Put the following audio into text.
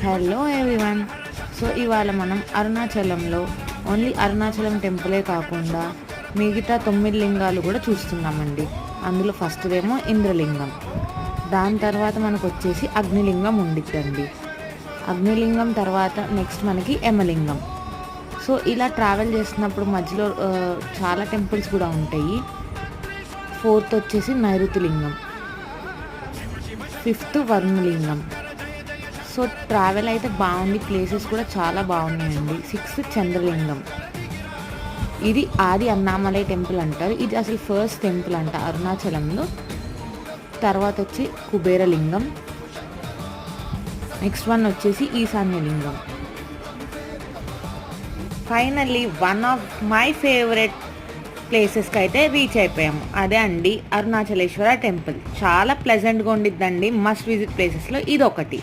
Hello everyone. So ఇవాళ మనం అరుణాచలంలో ఓన్లీ అరుణాచలం టెంపులే కాకుండా మిగతా 9 లింగాలు కూడా చూస్తున్నామండి. అందులో ఫస్ట్దేమో ఇంద్రలింగం, దాని తర్వాత మనకు వచ్చేసి అగ్నిలింగం ఉండిద్దండి. అగ్నిలింగం తర్వాత నెక్స్ట్ మనకి యమలింగం. సో ఇలా ట్రావెల్ చేస్తున్నప్పుడు మధ్యలో చాలా టెంపుల్స్ కూడా ఉంటాయి. 4th వచ్చేసి నైరుతి లింగం, 5th వరుణలింగం. సో ట్రావెల్ అయితే బాగుంది, ప్లేసెస్ కూడా చాలా బాగున్నాయండి. 6th చంద్రలింగం. ఇది ఆది అన్నామలై టెంపుల్ అంటారు. ఇది అసలు ఫస్ట్ టెంపుల్ అంట అరుణాచలంలో. తర్వాత వచ్చి కుబేరలింగం. నెక్స్ట్ వన్ వచ్చేసి Eesanyalingam. Finally one of my favourite ప్లేసెస్కి అయితే రీచ్ అయిపోయాము. అదే అండి అరుణాచలేశ్వర టెంపుల్. చాలా ప్లెజెంట్గా ఉండిద్దండి. మస్ట్ విజిట్ ప్లేసెస్లో ఇది ఒకటి.